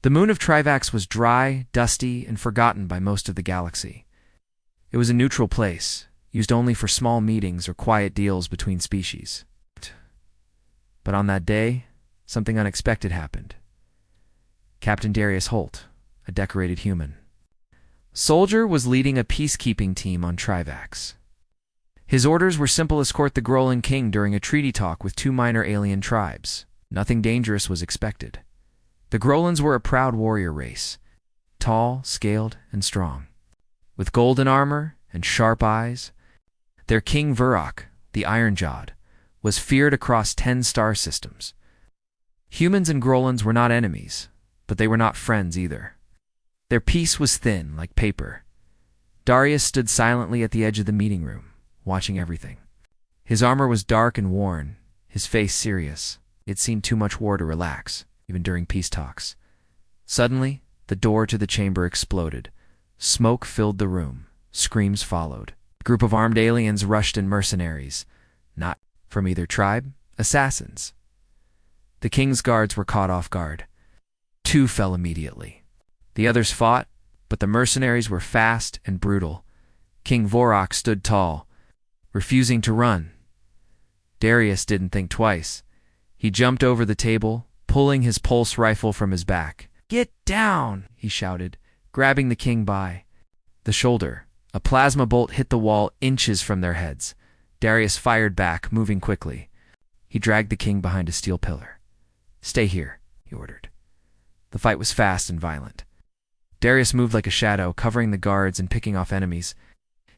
The moon of Trivax was dry, dusty, and forgotten by most of the galaxy. It was a neutral place, used only for small meetings or quiet deals between species. But on that day, something unexpected happened. Captain Darius Holt, a decorated human soldier, was leading a peacekeeping team on Trivax. His orders were simple: escort the Grolan king during a treaty talk with 2 minor alien tribes. Nothing dangerous was expected. The Grolans were a proud warrior race, tall, scaled, and strong. With golden armor and sharp eyes, their king Vurok, the Iron-Jawed, was feared across 10 star systems. Humans and Grolans were not enemies, but they were not friends either. Their peace was thin, like paper. Darius stood silently at the edge of the meeting room, watching everything. His armor was dark and worn, his face serious. It seemed too much war to relax, even during peace talks. Suddenly, the door to the chamber exploded. Smoke filled the room. Screams followed. A group of armed aliens rushed in, mercenaries. Not from either tribe, assassins. The king's guards were caught off guard. 2 fell immediately. The others fought, but the mercenaries were fast and brutal. King Vorok stood tall, refusing to run. Darius didn't think twice. He jumped over the table, pulling his pulse rifle from his back. "Get down!" he shouted, grabbing the king by the shoulder. A plasma bolt hit the wall inches from their heads. Darius fired back, moving quickly. He dragged the king behind a steel pillar. "Stay here," he ordered. The fight was fast and violent. Darius moved like a shadow, covering the guards and picking off enemies.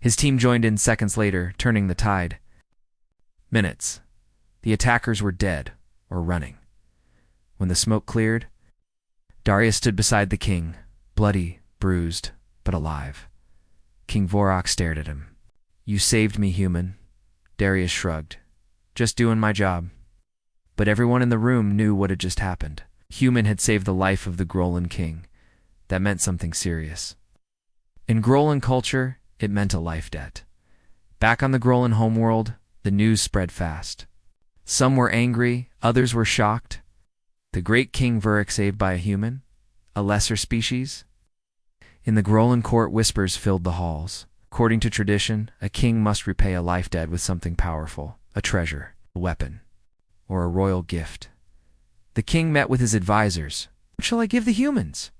His team joined in seconds later, turning the tide. Minutes. The attackers were dead or running. When the smoke cleared, Darius stood beside the king, bloody, bruised, but alive. King Vorok stared at him. "You saved me, human." Darius shrugged. "Just doing my job." But everyone in the room knew what had just happened. Human had saved the life of the Grolan king. That meant something serious. In Grolan culture, it meant a life debt. Back on the Grolan homeworld, the news spread fast. Some were angry, others were shocked. The great King Vurok saved by a human? A lesser species? In the Grolan court, whispers filled the halls. According to tradition, a king must repay a life debt with something powerful, a treasure, a weapon, or a royal gift. The king met with his advisors. "What shall I give the humans?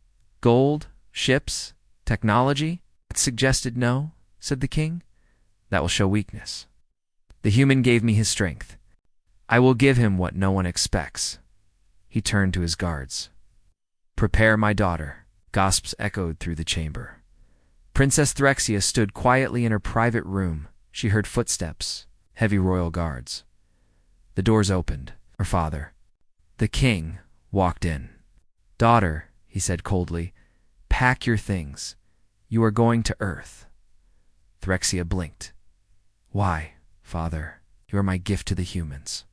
Gold? Ships? Technology?" "Suggested no," said the king. "That will show weakness. The human gave me his strength. I will give him what no one expects." He turned to his guards. "Prepare my daughter." Gasps echoed through the chamber. Princess Threxia stood quietly in her private room. She heard footsteps, heavy royal guards. The doors opened. Her father, the king, walked in. "Daughter," he said coldly, "pack your things. You are going to Earth." Threxia blinked. "Why, father? You are my gift to the humans.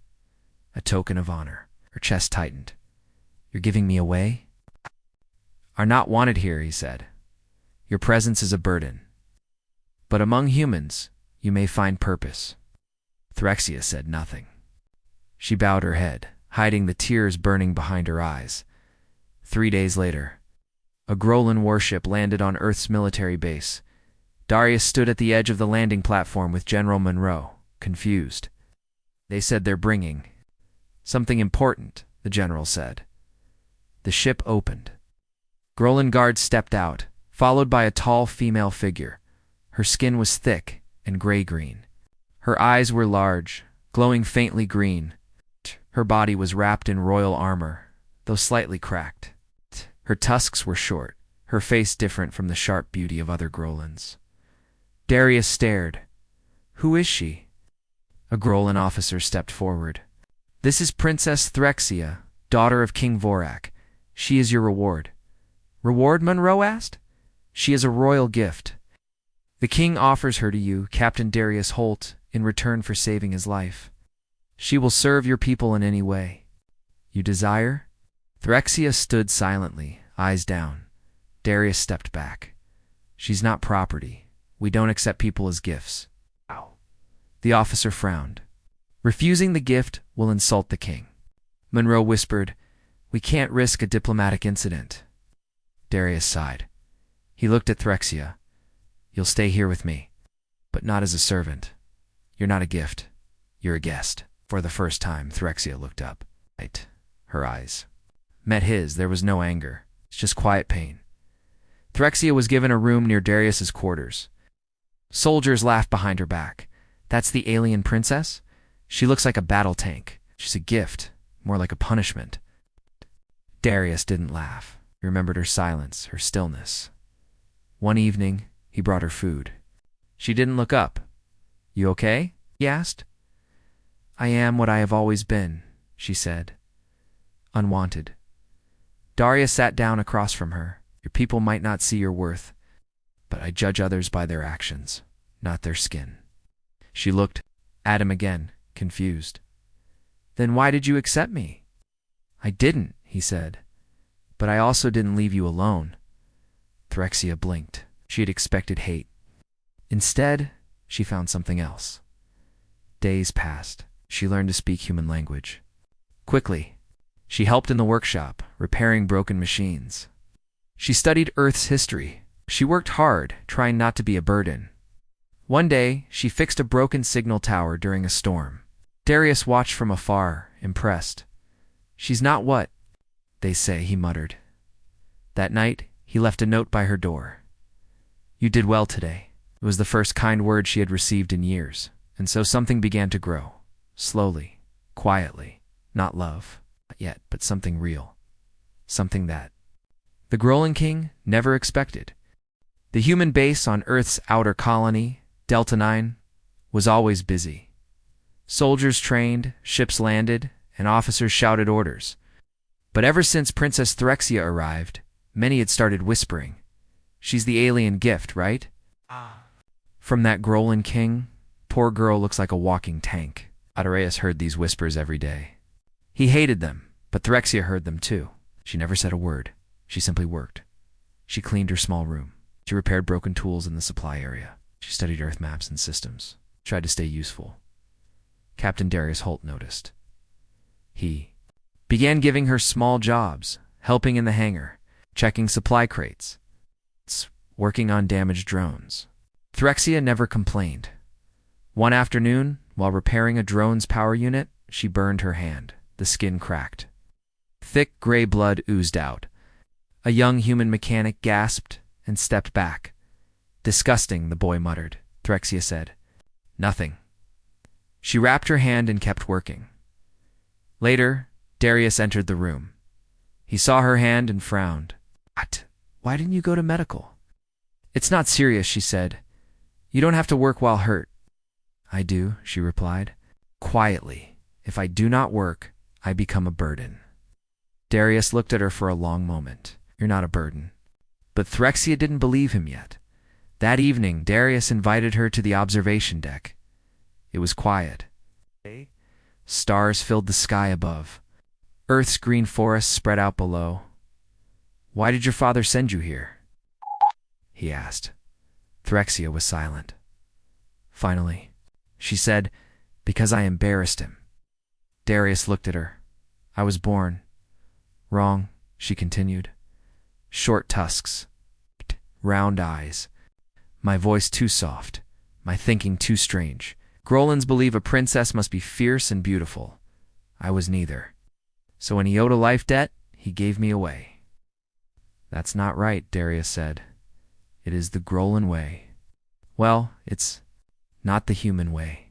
A token of honor." Her chest tightened. "You're giving me away?" "Are not wanted here," he said. "Your presence is a burden. But among humans, you may find purpose." Threxia said nothing. She bowed her head, hiding the tears burning behind her eyes. 3 days later, a Grolan warship landed on Earth's military base. Darius stood at the edge of the landing platform with General Monroe, confused. "They said they're bringing something important," the general said. The ship opened. Grolan guards stepped out, followed by a tall female figure. Her skin was thick and gray-green. Her eyes were large, glowing faintly green. Her body was wrapped in royal armor, though slightly cracked. Her tusks were short, her face different from the sharp beauty of other Grolans. Darius stared. "Who is she?" A Grolan officer stepped forward. "This is Princess Threxia, daughter of King Vorok. She is your reward." "Reward?" Monroe asked. "She is a royal gift. The king offers her to you, Captain Darius Holt, in return for saving his life. She will serve your people in any way you desire." Threxia stood silently, eyes down. Darius stepped back. "She's not property. We don't accept people as gifts." "Ow." The officer frowned. "Refusing the gift will insult the king." Monroe whispered, "We can't risk a diplomatic incident. Darius sighed. He looked at Threxia. You'll stay here with me, but not as a servant. You're not a gift. You're a guest. For the first time, Threxia looked up. Her eyes met his. There was no anger. It's just quiet pain. Threxia was given a room near Darius's quarters. Soldiers laughed behind her back. That's the alien princess? She looks like a battle tank. She's a gift, more like a punishment. Darius didn't laugh. He remembered her silence, her stillness. One evening, he brought her food. She didn't look up. You okay? He asked. I am what I have always been, she said. Unwanted. Darius sat down across from her. Your people might not see your worth, but I judge others by their actions, not their skin. She looked at him again, confused. Then why did you accept me? I didn't, he said. But I also didn't leave you alone. Threxia blinked. She had expected hate. Instead, she found something else. Days passed. She learned to speak human language. Quickly, she helped in the workshop, repairing broken machines. She studied Earth's history. She worked hard, trying not to be a burden. One day, she fixed a broken signal tower during a storm. Darius watched from afar, impressed. She's not what they say, he muttered. That night, he left a note by her door. You did well today. It was the first kind word she had received in years, and so something began to grow. Slowly, quietly, not love, not yet, but something real. Something that the Grolin King never expected. The human base on Earth's outer colony, Delta 9, was always busy. Soldiers trained, ships landed, and officers shouted orders. But ever since Princess Threxia arrived, many had started whispering. She's the alien gift, right? From that Grolin King, poor girl looks like a walking tank. Adreus heard these whispers every day. He hated them, but Threxia heard them too. She never said a word. She simply worked. She cleaned her small room. She repaired broken tools in the supply area. She studied Earth maps and systems. Tried to stay useful. Captain Darius Holt noticed. He began giving her small jobs, helping in the hangar, checking supply crates, working on damaged drones. Threxia never complained. One afternoon, while repairing a drone's power unit, she burned her hand. The skin cracked. Thick gray blood oozed out. A young human mechanic gasped and stepped back. Disgusting, the boy muttered. Threxia said, Nothing. She wrapped her hand and kept working. Later, Darius entered the room. He saw her hand and frowned. What? Why didn't you go to medical? It's not serious, she said. You don't have to work while hurt. I do, she replied. Quietly. If I do not work, I become a burden. Darius looked at her for a long moment. You're not a burden. But Threxia didn't believe him yet. That evening, Darius invited her to the observation deck. It was quiet. Stars filled the sky above. Earth's green forests spread out below. Why did your father send you here? He asked. Threxia was silent. Finally, she said, Because I embarrassed him. Darius looked at her. I was born. Wrong, she continued. Short tusks. Round eyes. My voice too soft. My thinking too strange. Grolins believe a princess must be fierce and beautiful. I was neither. So when he owed a life debt, he gave me away. That's not right, Darius said. It is the Grolin way. Well, it's not the human way.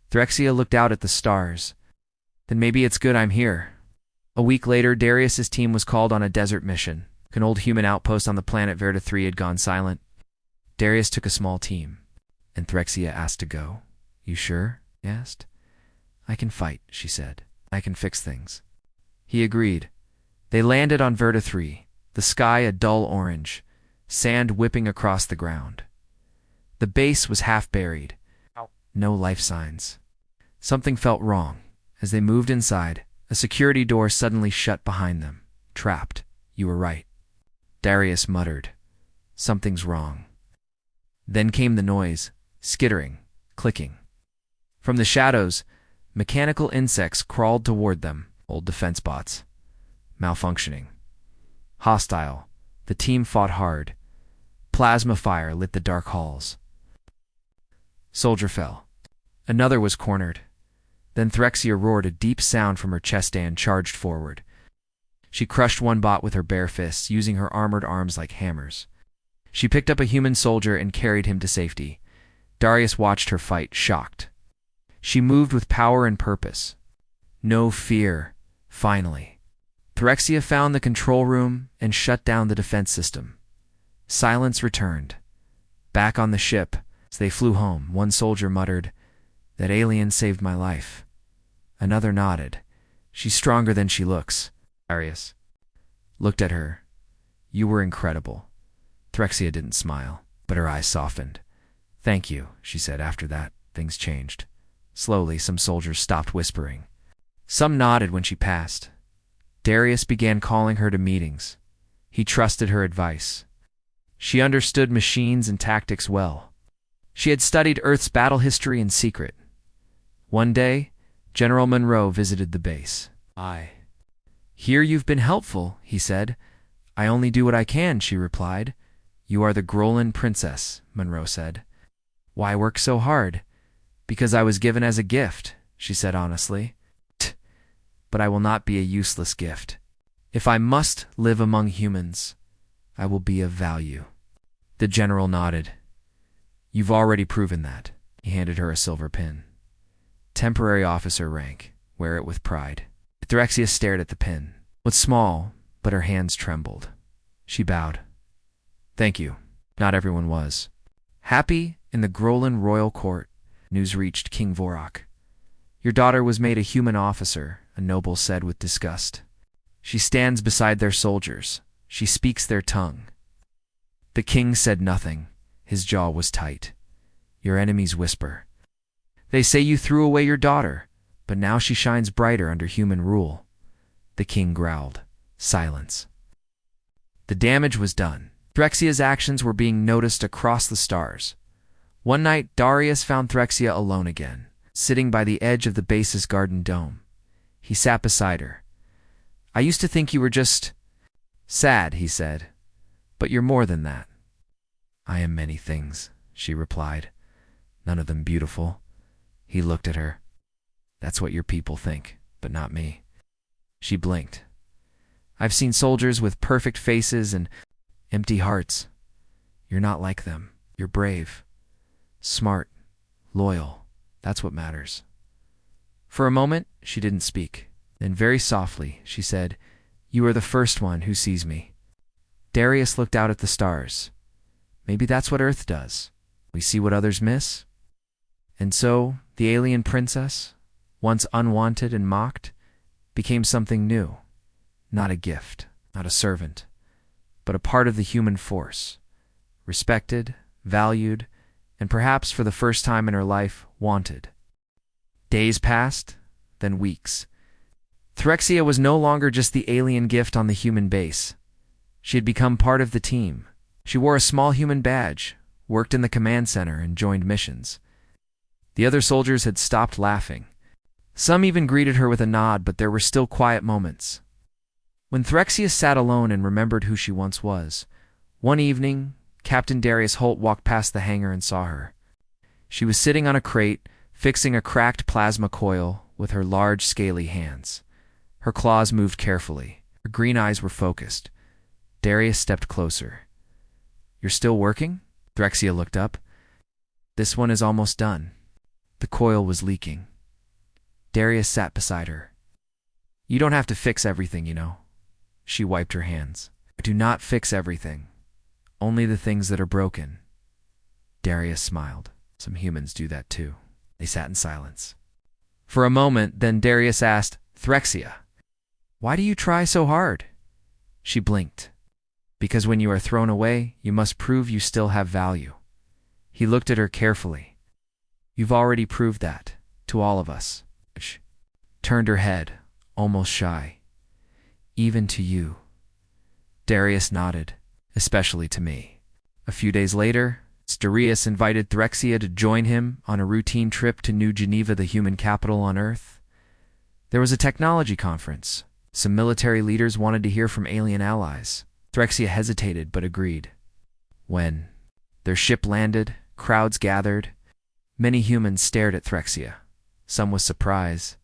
Threxia looked out at the stars. Then maybe it's good I'm here. A week later, Darius's team was called on a desert mission. An old human outpost on the planet Verta 3 had gone silent. Darius took a small team, and Threxia asked to go. You sure? He asked. I can fight, she said. I can fix things. He agreed. They landed on Verta 3, the sky a dull orange, sand whipping across the ground. The base was half buried. No life signs. Something felt wrong. As they moved inside, a security door suddenly shut behind them. Trapped. You were right. Darius muttered. Something's wrong. Then came the noise, skittering, clicking. From the shadows, mechanical insects crawled toward them, old defense bots. Malfunctioning. Hostile. The team fought hard. Plasma fire lit the dark halls. Soldier fell. Another was cornered. Then Threxia roared a deep sound from her chest and charged forward. She crushed one bot with her bare fists, using her armored arms like hammers. She picked up a human soldier and carried him to safety. Darius watched her fight, shocked. She moved with power and purpose. No fear, finally. Threxia found the control room and shut down the defense system. Silence returned. Back on the ship, as they flew home, one soldier muttered, "That alien saved my life." Another nodded. "She's stronger than she looks." Darius looked at her. "You were incredible." Threxia didn't smile, but her eyes softened. "Thank you," she said. After that, things changed. Slowly, some soldiers stopped whispering. Some nodded when she passed. Darius began calling her to meetings. He trusted her advice. She understood machines and tactics well. She had studied Earth's battle history in secret. One day, General Monroe visited the base. "I hear you've been helpful," he said. "I only do what I can," she replied. "You are the Grolan princess," Monroe said. "Why work so hard?" "Because I was given as a gift," she said honestly. "But I will not be a useless gift. If I must live among humans, I will be of value." The general nodded. "You've already proven that." He handed her a silver pin. "Temporary officer rank. Wear it with pride." Threxia stared at the pin. It was small, but her hands trembled. She bowed. "Thank you." Not everyone was happy in the Grolan royal court. News reached King Vorak. "Your daughter was made a human officer," a noble said with disgust. "She stands beside their soldiers. She speaks their tongue." The king said nothing. His jaw was tight. "Your enemies whisper. They say you threw away your daughter, but now she shines brighter under human rule." The king growled. Silence. The damage was done. Threxia's actions were being noticed across the stars. One night, Darius found Threxia alone again, sitting by the edge of the base's garden dome. He sat beside her. "I used to think you were just sad," he said. "But you're more than that." "I am many things," she replied. "None of them beautiful." He looked at her. "That's what your people think, but not me." She blinked. "I've seen soldiers with perfect faces and empty hearts. You're not like them. You're brave, smart, loyal. That's what matters." For a moment, she didn't speak. Then very softly, she said, "You are the first one who sees me." Darius looked out at the stars. Maybe that's what Earth does. We see what others miss. And so, the alien princess, once unwanted and mocked, became something new. Not a gift, not a servant, but a part of the human force. Respected, valued, and perhaps for the first time in her life, wanted. Days passed, then weeks. Threxia was no longer just the alien gift on the human base. She had become part of the team. She wore a small human badge, worked in the command center, and joined missions. The other soldiers had stopped laughing. Some even greeted her with a nod, but there were still quiet moments. When Threxia sat alone and remembered who she once was, one evening, Captain Darius Holt walked past the hangar and saw her. She was sitting on a crate, fixing a cracked plasma coil with her large, scaly hands. Her claws moved carefully. Her green eyes were focused. Darius stepped closer. "You're still working?" Threxia looked up. "This one is almost done." The coil was leaking. Darius sat beside her. "You don't have to fix everything, you know." She wiped her hands. "I do not fix everything. Only the things that are broken." Darius smiled. "Some humans do that too." They sat in silence. For a moment, then Darius asked, "Threxia, why do you try so hard?" She blinked. "Because when you are thrown away, you must prove you still have value." He looked at her carefully. "You've already proved that, to all of us." She turned her head, almost shy. "Even to you." Darius nodded. "Especially to me." A few days later, Darius invited Threxia to join him on a routine trip to New Geneva, the human capital on Earth. There was a technology conference. Some military leaders wanted to hear from alien allies. Threxia hesitated but agreed. When their ship landed, crowds gathered. Many humans stared at Threxia, some with surprise,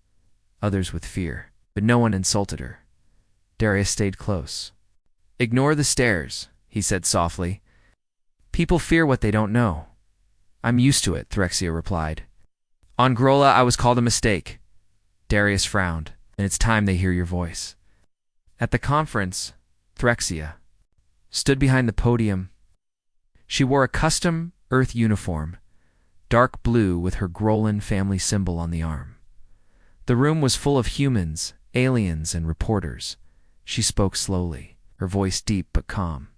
others with fear, but no one insulted her. Darius stayed close. "Ignore the stares," he said softly. "People fear what they don't know." "I'm used to it," Threxia replied. "On Grolla, I was called a mistake." Darius frowned. "And it's time they hear your voice." At the conference, Threxia stood behind the podium. She wore a custom Earth uniform, dark blue with her Grollan family symbol on the arm. The room was full of humans, aliens, and reporters. She spoke slowly, her voice deep but calm.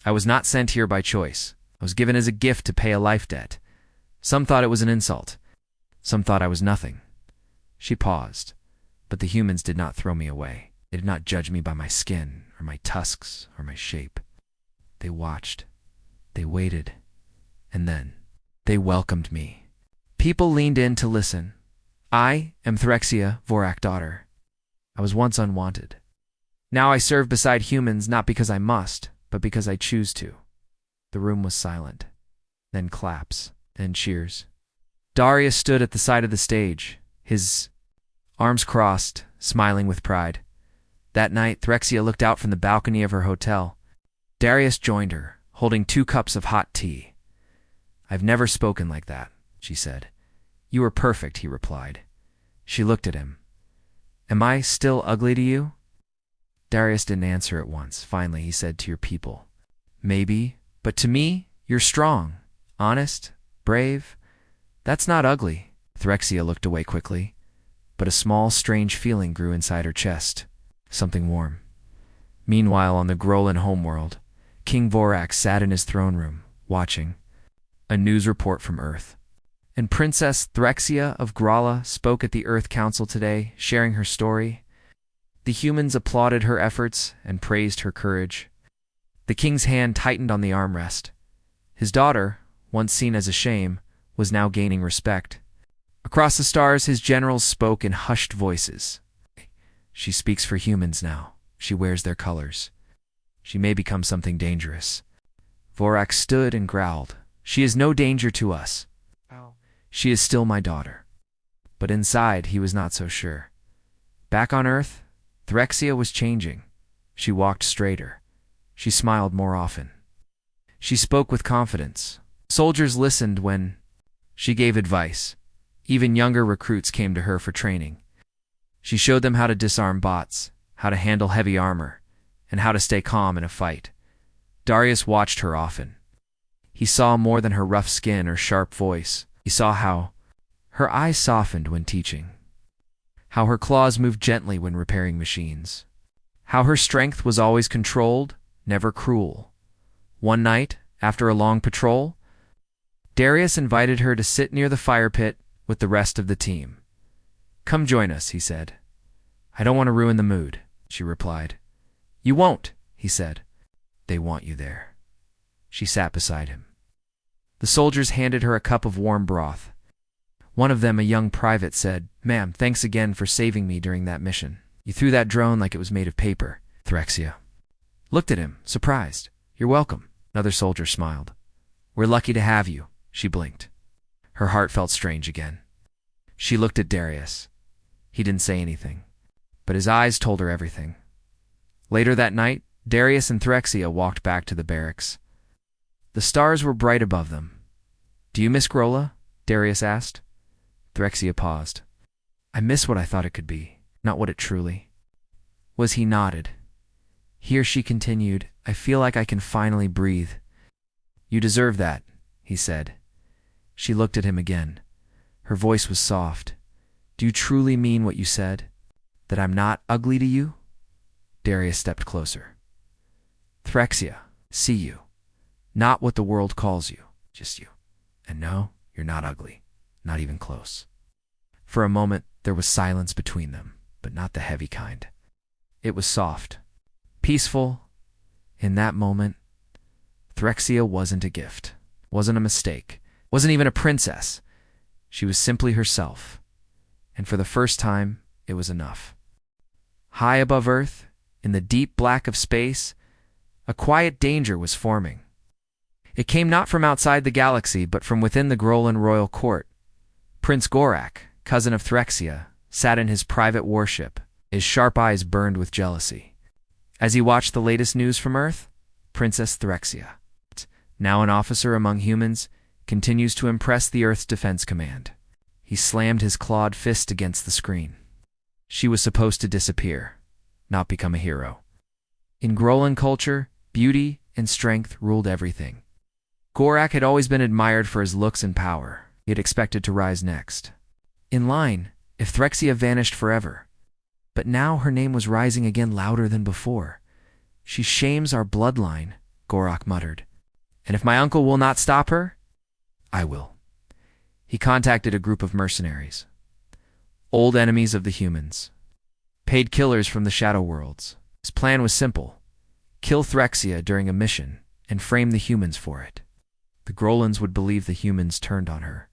"I was not sent here by choice. I was given as a gift to pay a life debt. Some thought it was an insult. Some thought I was nothing." She paused, but the humans did not throw me away. They did not judge me by my skin, or my tusks, or my shape. They watched. They waited. And then they welcomed me. People leaned in to listen. "I am Threxia, Vorak daughter. I was once unwanted. Now I serve beside humans not because I must, but because I choose to." The room was silent. Then claps, then cheers. Darius stood at the side of the stage, his arms crossed, smiling with pride. That night, Threxia looked out from the balcony of her hotel. Darius joined her, holding 2 cups of hot tea. "I've never spoken like that," she said. "You are perfect," he replied. She looked at him. "Am I still ugly to you?" Darius didn't answer at once. Finally, he said, "To your people, maybe, but to me, you're strong, honest, brave. That's not ugly." Threxia looked away quickly, but a small, strange feeling grew inside her chest, something warm. Meanwhile, on the Grollan homeworld, King Vorak sat in his throne room, watching a news report from Earth. And Princess Threxia of Grolla spoke at the Earth Council today, sharing her story. The humans applauded her efforts and praised her courage. The king's hand tightened on the armrest. His daughter, once seen as a shame, was now gaining respect. Across the stars, his generals spoke in hushed voices. "She speaks for humans now. She wears their colors. She may become something dangerous." Vorak stood and growled. "She is no danger to us. She is still my daughter." But inside, he was not so sure. Back on Earth, Threxia was changing. She walked straighter. She smiled more often. She spoke with confidence. Soldiers listened when she gave advice. Even younger recruits came to her for training. She showed them how to disarm bots, how to handle heavy armor, and how to stay calm in a fight. Darius watched her often. He saw more than her rough skin or sharp voice. He saw how her eyes softened when teaching, how her claws moved gently when repairing machines, how her strength was always controlled, never cruel. One night, after a long patrol, Darius invited her to sit near the fire pit with the rest of the team. "Come join us," he said. "I don't want to ruin the mood," she replied. "You won't," he said. "They want you there." She sat beside him. The soldiers handed her a cup of warm broth. One of them, a young private, said, "Ma'am, thanks again for saving me during that mission. You threw that drone like it was made of paper." Threxia looked at him, surprised. "You're welcome." Another soldier smiled. "We're lucky to have you." She blinked. Her heart felt strange again. She looked at Darius. He didn't say anything, but his eyes told her everything. Later that night, Darius and Threxia walked back to the barracks. The stars were bright above them. "Do you miss Grolla?" Darius asked. Threxia paused. "I miss what I thought it could be, not what it truly was." He nodded. "Here," she continued, "I feel like I can finally breathe." "You deserve that," he said. She looked at him again. Her voice was soft. "Do you truly mean what you said? That I'm not ugly to you?" Darius stepped closer. "Threxia, see you. Not what the world calls you, just you. And no, you're not ugly, not even close." For a moment, there was silence between them, but not the heavy kind. It was soft, peaceful. In that moment, Threxia wasn't a gift, wasn't a mistake, wasn't even a princess. She was simply herself. And for the first time, it was enough. High above Earth, in the deep black of space, A quiet danger was forming. It came not from outside the galaxy, but from within the Grolan royal court. Prince Gorak, cousin of Threxia, sat in his private warship. His sharp eyes burned with jealousy. As he watched the latest news from Earth, Princess Threxia, now an officer among humans, continues to impress the Earth's Defense Command. He slammed his clawed fist against the screen. She was supposed to disappear, not become a hero. In Grolan culture, beauty and strength ruled everything. Gorak had always been admired for his looks and power. He had expected to rise next in line if Threxia vanished forever. But now her name was rising again louder than before. She shames our bloodline, Gorak muttered. And if my uncle will not stop her, I will. He contacted a group of mercenaries, old enemies of the humans, paid killers from the shadow worlds. His plan was simple: kill Threxia during a mission and frame the humans for it. The Grolans would believe the humans turned on her.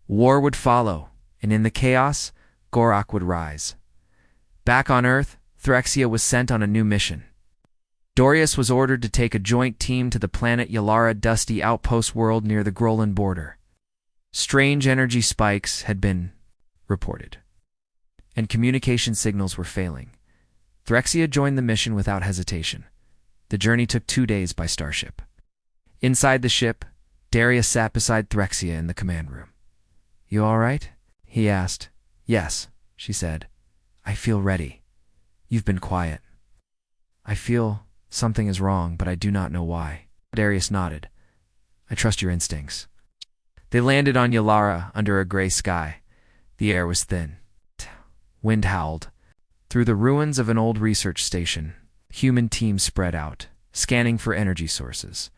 War would follow, and in the chaos, Gorak would rise. Back on Earth, Threxia was sent on a new mission. Dorius was ordered to take a joint team to the planet Yalara dusty outpost world near the Grolan border. Strange energy spikes had been reported, and communication signals were failing. Threxia joined the mission without hesitation. The journey took 2 days by starship. Inside the ship, Darius sat beside Threxia in the command room. "You all right?" he asked. "Yes," she said. "I feel ready. You've been quiet." "I feel something is wrong, but I do not know why." Darius nodded. "I trust your instincts." They landed on Yalara under a gray sky. The air was thin. Wind howled. Through the ruins of an old research station, human teams spread out, scanning for energy sources.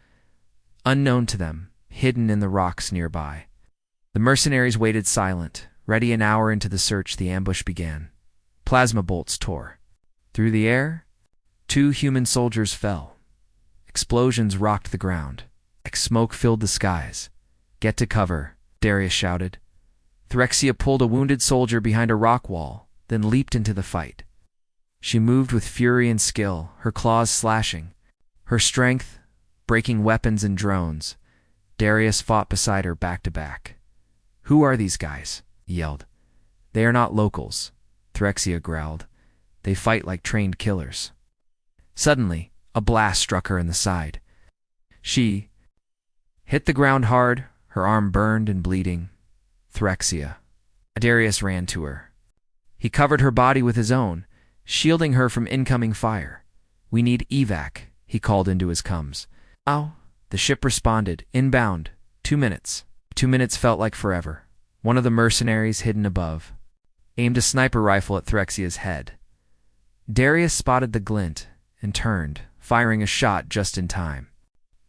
Unknown to them, hidden in the rocks nearby. The mercenaries waited silent. Ready an hour into the search, the ambush began. Plasma bolts tore. Through the air, 2 human soldiers fell. Explosions rocked the ground. Smoke filled the skies. "Get to cover," Darius shouted. Threxia pulled a wounded soldier behind a rock wall, then leaped into the fight. She moved with fury and skill, her claws slashing, her strength breaking weapons and drones. Darius fought beside her back to back. "Who are these guys?" he yelled. "They are not locals," Threxia growled. "They fight like trained killers." Suddenly, a blast struck her in the side. She hit the ground hard, her arm burned and bleeding. "Threxia." Darius ran to her. He covered her body with his own, shielding her from incoming fire. "We need evac," he called into his comms. "Ow." The ship responded, "Inbound. 2 minutes." 2 minutes felt like forever. One of the mercenaries hidden above aimed a sniper rifle at Threxia's head. Darius spotted the glint and turned, firing a shot just in time.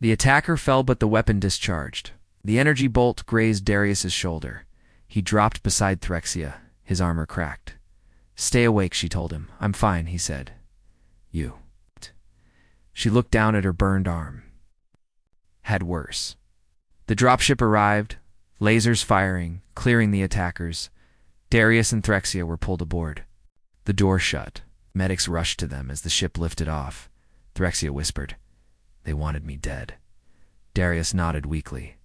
The attacker fell, but the weapon discharged. The energy bolt grazed Darius's shoulder. He dropped beside Threxia, his armor cracked. "Stay awake," she told him. "I'm fine," he said. "You." She looked down at her burned arm. Had worse. The dropship arrived, lasers firing, clearing the attackers. Darius and Threxia were pulled aboard. The door shut. Medics rushed to them as the ship lifted off. Threxia whispered, "They wanted me dead." Darius nodded weakly.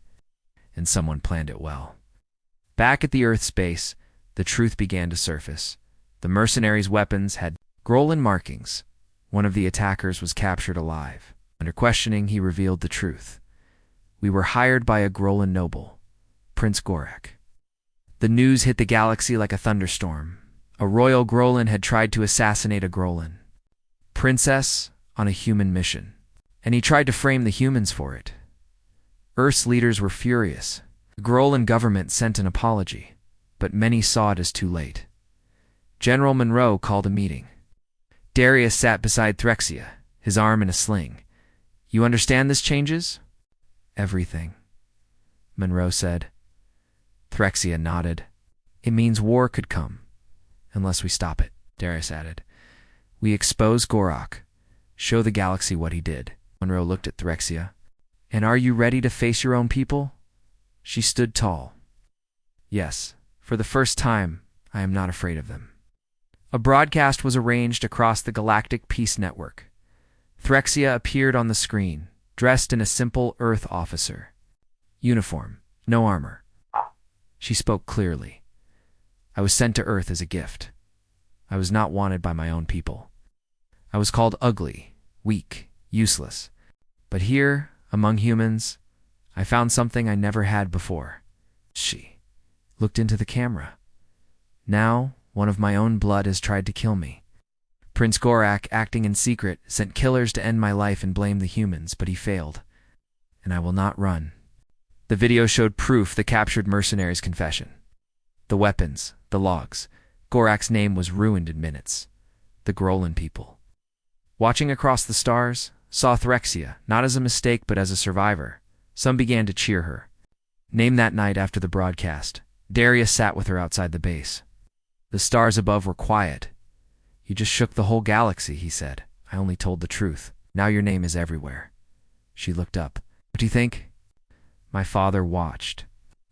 "And someone planned it well." Back at the Earth's base, the truth began to surface. The mercenaries' weapons had Grolan markings. One of the attackers was captured alive. Under questioning, he revealed the truth. "We were hired by a Grolan noble, Prince Gorak." The news hit the galaxy like a thunderstorm. A royal Grolan had tried to assassinate a Grolan princess on a human mission, and he tried to frame the humans for it. Earth's leaders were furious. The Grolan government sent an apology, but many saw it as too late. General Monroe called a meeting. Darius sat beside Threxia, his arm in a sling. "You understand this changes?" "Everything," Monroe said. Threxia nodded. "It means war could come, unless we stop it," Darius added. "We expose Gorak, show the galaxy what he did." Monroe looked at Threxia. "And are you ready to face your own people?" She stood tall. "Yes, for the first time, I am not afraid of them." A broadcast was arranged across the Galactic Peace Network. Threxia appeared on the screen, dressed in a simple Earth officer uniform, no armor. She spoke clearly. I was sent to Earth as a gift. I was not wanted by my own people. I was called ugly, weak, useless. But here, among humans, I found something I never had before. She looked into the camera. Now, one of my own blood has tried to kill me. Prince Gorak, acting in secret, sent killers to end my life and blame the humans, but he failed. And I will not run. The video showed proof the captured mercenary's confession. The weapons, the logs. Gorak's name was ruined in minutes. The Grolan people. Watching across the stars, saw Threxia, not as a mistake but as a survivor. Some began to cheer her. Named that night after the broadcast, Darius sat with her outside the base. The stars above were quiet. You just shook the whole galaxy, he said. I only told the truth. Now your name is everywhere. She looked up. What do you think? My father watched.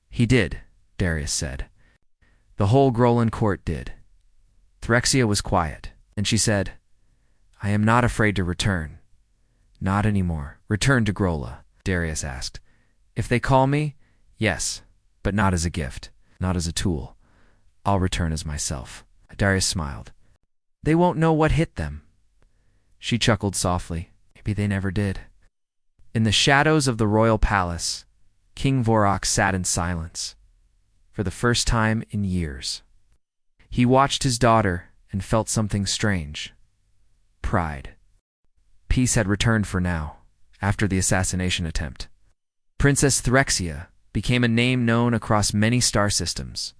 He did, Darius said. The whole Grolan court did. Threxia was quiet, and she said, I am not afraid to return. Not anymore. Return to Grola, Darius asked. If they call me, yes, but not as a gift, not as a tool. I'll return as myself. Darius smiled. They won't know what hit them. She chuckled softly. Maybe they never did. In the shadows of the royal palace, King Vorak sat in silence. For the first time in years. He watched his daughter and felt something strange. Pride. Peace had returned for now, after the assassination attempt. Princess Threxia became a name known across many star systems.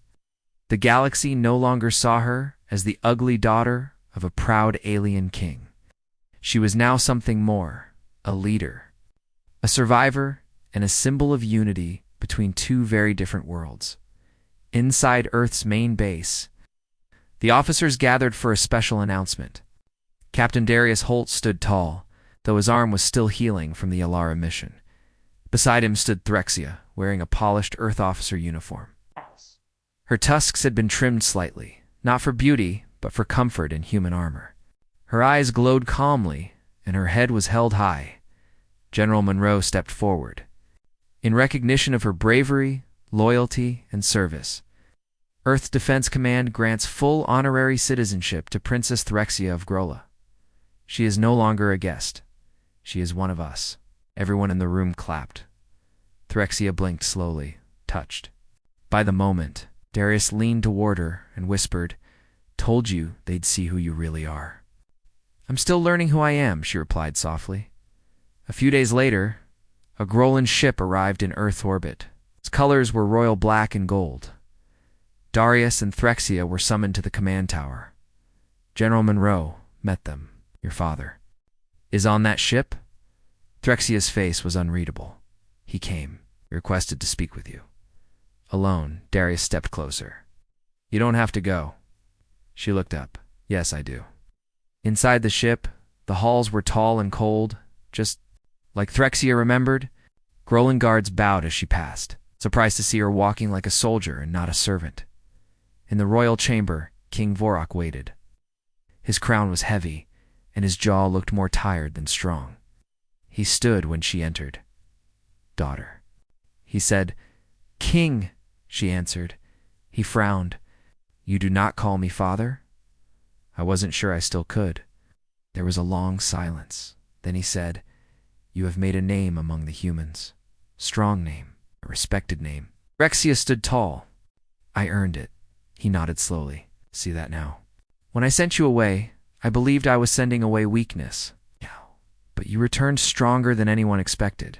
The galaxy no longer saw her as the ugly daughter of a proud alien king. She was now something more, a leader, a survivor, and a symbol of unity between two very different worlds. Inside Earth's main base, the officers gathered for a special announcement. Captain Darius Holt stood tall, though his arm was still healing from the Alara mission. Beside him stood Threxia, wearing a polished Earth officer uniform. Her tusks had been trimmed slightly, not for beauty, but for comfort in human armor. Her eyes glowed calmly, and her head was held high. General Monroe stepped forward. In recognition of her bravery, loyalty, and service, Earth Defense Command grants full honorary citizenship to Princess Threxia of Grola. She is no longer a guest. She is one of us. Everyone in the room clapped. Threxia blinked slowly, touched. By the moment, Darius leaned toward her and whispered, Told you they'd see who you really are. I'm still learning who I am, she replied softly. A few days later, a Grolan ship arrived in Earth orbit. Its colors were royal black and gold. Darius and Threxia were summoned to the command tower. General Monroe met them, your father. Is on that ship? Threxia's face was unreadable. He came. He requested to speak with you. Alone, Darius stepped closer. You don't have to go. She looked up. Yes, I do. Inside the ship, the halls were tall and cold, just like Threxia remembered. Grolan guards bowed as she passed, surprised to see her walking like a soldier and not a servant. In the royal chamber, King Vorak waited. His crown was heavy, and his jaw looked more tired than strong. He stood when she entered. Daughter. He said, King, she answered. He frowned. You do not call me father? I wasn't sure I still could. There was a long silence. Then he said, You have made a name among the humans. Strong name, a respected name. Threxia stood tall. I earned it. He nodded slowly. See that now. When I sent you away, I believed I was sending away weakness. But you returned stronger than anyone expected.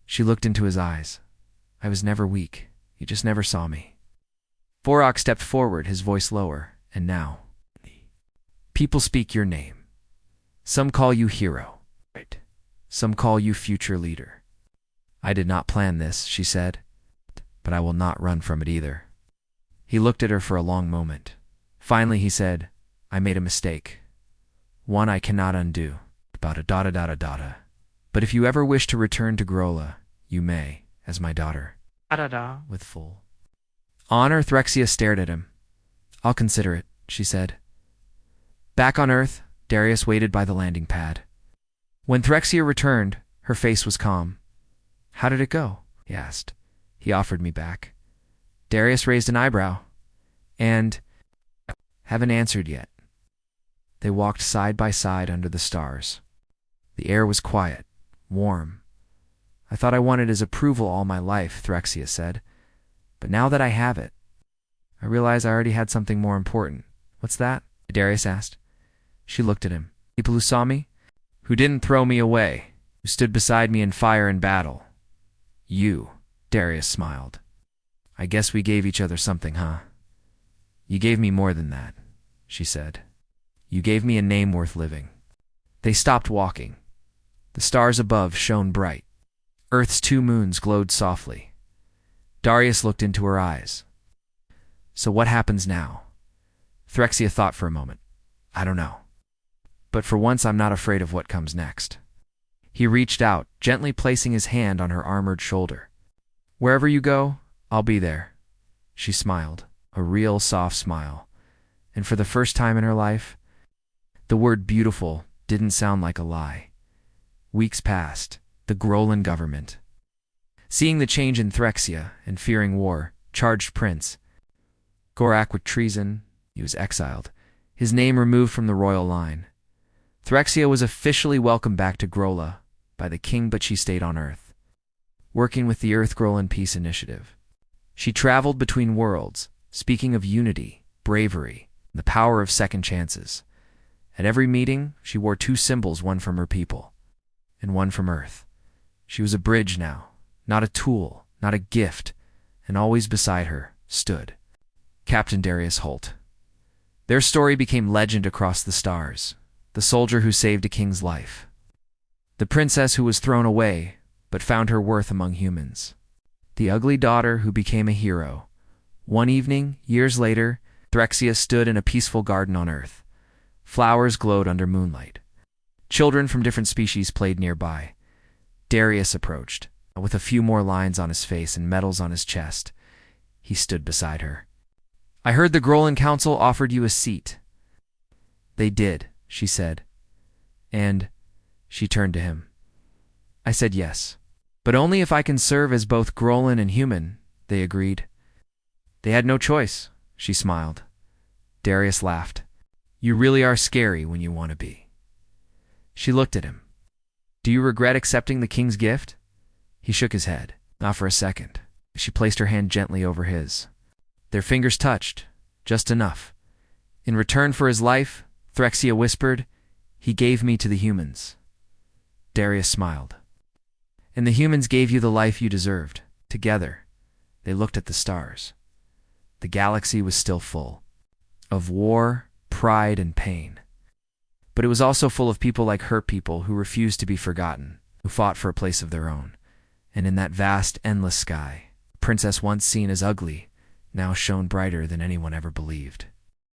She looked into his eyes. I was never weak. You just never saw me. Vorak stepped forward, his voice lower, and now. People speak your name. Some call you hero. Some call you future leader. I did not plan this, she said, but I will not run from it either. He looked at her for a long moment. Finally he said, I made a mistake. One I cannot undo. About a da-da-da-da-da. But if you ever wish to return to Grola, you may, as my daughter. Da-da-da. With full honor. Threxia stared at him. I'll consider it, she said. Back on Earth, Darius waited by the landing pad. When Threxia returned, her face was calm. "How did it go?" he asked. He offered me back. Darius raised an eyebrow. "And haven't answered yet." They walked side by side under the stars. The air was quiet, warm. "I thought I wanted his approval all my life," Threxia said. "But now that I have it, I realize I already had something more important." "What's that?" Darius asked. She looked at him. "People who saw me? Who didn't throw me away? Who stood beside me in fire and battle?" "You," Darius smiled. "I guess we gave each other something, huh?" "You gave me more than that," she said. "You gave me a name worth living." They stopped walking. The stars above shone bright. Earth's 2 moons glowed softly. Darius looked into her eyes. "So what happens now?" Threxia thought for a moment. "I don't know. But for once I'm not afraid of what comes next." He reached out, gently placing his hand on her armored shoulder. "Wherever you go, I'll be there." She smiled, a real soft smile. And for the first time in her life, the word beautiful didn't sound like a lie. Weeks passed. The Grolan government, seeing the change in Threxia and fearing war, charged Prince Gorak with treason. He was exiled, his name removed from the royal line. Threxia was officially welcomed back to Grola by the king, but she stayed on Earth, working with the Earth Grolan Peace Initiative. She traveled between worlds, speaking of unity, bravery, and the power of second chances. At every meeting, she wore 2 symbols, one from her people and one from Earth. She was a bridge now, not a tool, not a gift, and always beside her stood Captain Darius Holt. Their story became legend across the stars, the soldier who saved a king's life, the princess who was thrown away but found her worth among humans, the ugly daughter who became a hero. One evening, years later, Threxia stood in a peaceful garden on Earth. Flowers glowed under moonlight. Children from different species played nearby. Darius approached, with a few more lines on his face and medals on his chest. He stood beside her. "I heard the Grolan Council offered you a seat." "They did," she said. "And," she turned to him, "I said yes. But only if I can serve as both Grolan and human," they agreed. "They had no choice," she smiled. Darius laughed. "You really are scary when you want to be." She looked at him. "Do you regret accepting the king's gift?" He shook his head. "Not for a second." She placed her hand gently over his. Their fingers touched, just enough. "In return for his life," Threxia whispered, "he gave me to the humans." Darius smiled. "And the humans gave you the life you deserved." Together, they looked at the stars. The galaxy was still full of war, pride, and pain. But it was also full of people like her people who refused to be forgotten, who fought for a place of their own. And in that vast, endless sky, the princess once seen as ugly now shone brighter than anyone ever believed.